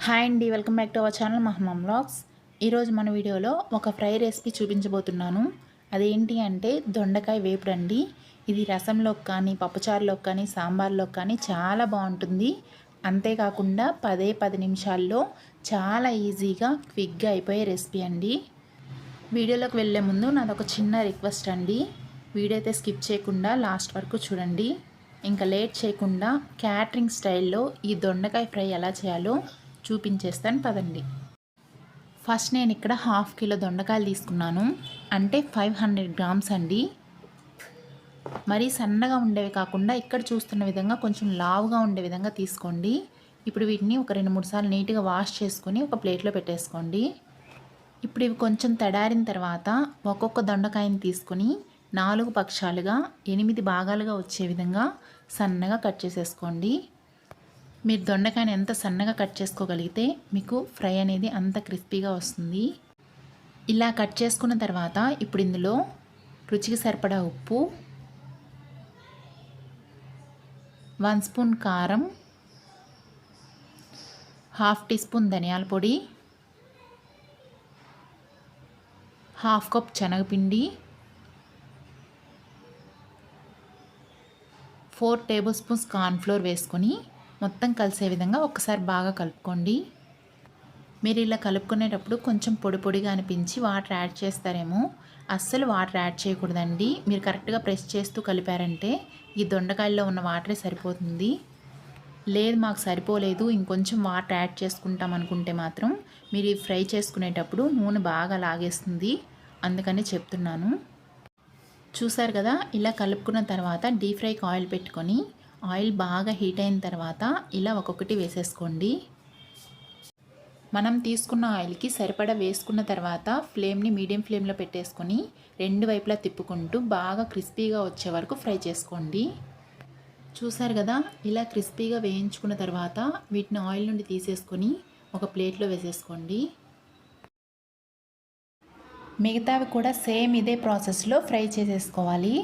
Hi అండి, welcome back to our channel Mahamma vlogs. ఈరోజు మన వీడియోలో ఒక ఫ్రై రెసిపీ చూపించబోతున్నాను. అదేంటి అంటే దొండకాయ వేపుడు అండి. ఇది రసంలోకి కానీ, పప్పుచారులోకి కానీ, సాంబార్లోకి కానీ చాలా బాగుంటుంది. అంతేకాకుండా 10 నిమిషాల్లో చాలా ఈజీగా క్విక్గా అయిపోయే రెసిపీ అండి. వీడియోలోకి వెళ్ళే ముందు నాదొక చిన్న రిక్వెస్ట్ అండి. వీడియో అయితే స్కిప్ చేయకుండా లాస్ట్ వరకు చూడండి. ఇంకా లేట్ చేయకుండా క్యాటరింగ్ స్టైల్లో ఈ దొండకాయ ఫ్రై ఎలా చేయాలో చూపించేస్తాను పదండి. ఫస్ట్ నేను ఇక్కడ హాఫ్ కిలో దొండకాయలు తీసుకున్నాను. అంటే 500 గ్రామ్స్ అండి. మరీ సన్నగా ఉండేవి కాకుండా ఇక్కడ చూస్తున్న విధంగా కొంచెం లావుగా ఉండే విధంగా తీసుకోండి. ఇప్పుడు వీటిని ఒక 2-3 సార్లు నీట్గా వాష్ చేసుకొని ఒక ప్లేట్లో పెట్టేసుకోండి. ఇప్పుడు ఇవి కొంచెం తడారిన తర్వాత ఒక్కొక్క దొండకాయని తీసుకొని 4 పక్షాలుగా 8 భాగాలుగా వచ్చే విధంగా సన్నగా కట్ చేసేసుకోండి. మీరు దొండకాయని ఎంత సన్నగా కట్ చేసుకోగలిగితే మీకు ఫ్రై అనేది అంత క్రిస్పీగా వస్తుంది. ఇలా కట్ చేసుకున్న తర్వాత ఇప్పుడు ఇందులో రుచికి సరిపడా ఉప్పు, 1 స్పూన్ కారం, హాఫ్ టీ స్పూన్ ధనియాల పొడి, హాఫ్ కప్ శనగపిండి, 4 టేబుల్ స్పూన్స్ కార్న్ఫ్లోర్ వేసుకొని మొత్తం కలిసే విధంగా ఒకసారి బాగా కలుపుకోండి. మీరు ఇలా కలుపుకునేటప్పుడు కొంచెం పొడి పొడిగా అనిపించి వాటర్ యాడ్ చేస్తారేమో. అస్సలు వాటర్ యాడ్ చేయకూడదండి. మీరు కరెక్ట్గా ప్రెస్ చేస్తూ కలిపారంటే ఈ దొండకాయల్లో ఉన్న వాటరే సరిపోతుంది. లేదు మాకు సరిపోలేదు ఇంకొంచెం వాటర్ యాడ్ చేసుకుంటాం అనుకుంటే మాత్రం మీరు ఈ ఫ్రై చేసుకునేటప్పుడు నూనె బాగా లాగేస్తుంది. అందుకని చెప్తున్నాను. చూసారు కదా, ఇలా కలుపుకున్న తర్వాత డీప్ ఫ్రైకి ఆయిల్ పెట్టుకొని ఆయిల్ బాగా హీట్ అయిన తర్వాత ఇలా ఒక్కొక్కటి వేసేసుకోండి. మనం తీసుకున్న ఆయిల్కి సరిపడా వేసుకున్న తర్వాత ఫ్లేమ్ని మీడియం ఫ్లేమ్లో పెట్టేసుకొని 2 వైపులా తిప్పుకుంటూ బాగా క్రిస్పీగా వచ్చే వరకు ఫ్రై చేసుకోండి. చూసారు కదా, ఇలా క్రిస్పీగా వేయించుకున్న తర్వాత వీటిని ఆయిల్ నుండి తీసేసుకొని ఒక ప్లేట్లో వేసేసుకోండి. మిగతావి కూడా సేమ్ ఇదే ప్రాసెస్లో ఫ్రై చేసేసుకోవాలి.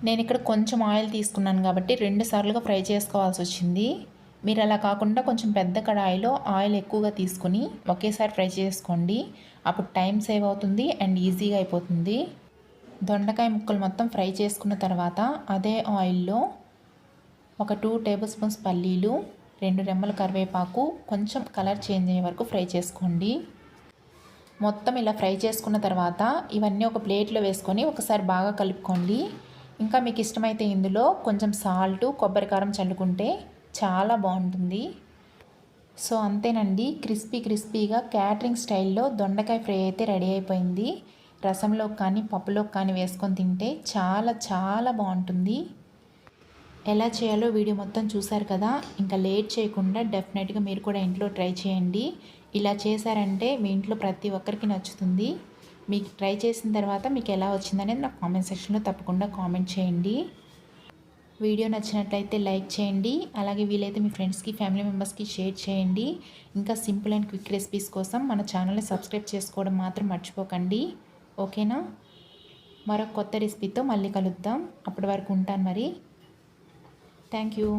నేను ఇక్కడ కొంచెం ఆయిల్ తీసుకున్నాను కాబట్టి 2 సార్లుగా ఫ్రై చేసుకోవాల్సి వచ్చింది. మీరు అలా కాకుండా కొంచెం పెద్ద కడాయిలో ఆయిల్ ఎక్కువగా తీసుకుని ఒకేసారి ఫ్రై చేసుకోండి. అప్పుడు టైం సేవ్ అవుతుంది అండ్ ఈజీగా అయిపోతుంది. దొండకాయ ముక్కలు మొత్తం ఫ్రై చేసుకున్న తర్వాత అదే ఆయిల్లో ఒక 2 టేబుల్ స్పూన్స్ పల్లీలు, 2 రెమ్మల కరివేపాకు కొంచెం కలర్ చేంజ్ అయ్యే వరకు ఫ్రై చేసుకోండి. మొత్తం ఇలా ఫ్రై చేసుకున్న తర్వాత ఇవన్నీ ఒక ప్లేట్లో వేసుకొని ఒకసారి బాగా కలుపుకోండి. ఇంకా మీకు ఇష్టమైతే ఇందులో కొంచెం సాల్ట్, కొబ్బరి కారం చల్లుకుంటే చాలా బాగుంటుంది. సో అంతేనండి, క్రిస్పీగా క్యాటరింగ్ స్టైల్లో దొండకాయ ఫ్రై అయితే రెడీ అయిపోయింది. రసంలోకి కానీ పప్పులోకి కానీ వేసుకొని తింటే చాలా చాలా బాగుంటుంది. ఎలా చేయాలో వీడియో మొత్తం చూసారు కదా. ఇంకా లేట్ చేయకుండా డెఫినెట్గా మీరు కూడా ఇంట్లో ట్రై చేయండి. ఇలా చేశారంటే మీ ఇంట్లో ప్రతి ఒక్కరికి నచ్చుతుంది. మీకు ట్రై చేసిన తర్వాత మీకు ఎలా వచ్చిందనేది నాకు కామెంట్ సెక్షన్లో తప్పకుండా కామెంట్ చేయండి. వీడియో నచ్చినట్లయితే లైక్ చేయండి. అలాగే వీలైతే మీ ఫ్రెండ్స్కి, ఫ్యామిలీ మెంబర్స్కి షేర్ చేయండి. ఇంకా సింపుల్ అండ్ క్విక్ రెసిపీస్ కోసం మన ఛానల్ని సబ్స్క్రైబ్ చేసుకోవడం మాత్రం మర్చిపోకండి. ఓకేనా? మరొక కొత్త రెసిపీతో మళ్ళీ కలుద్దాం. అప్పటి వరకు ఉంటాను మరి. Thank you.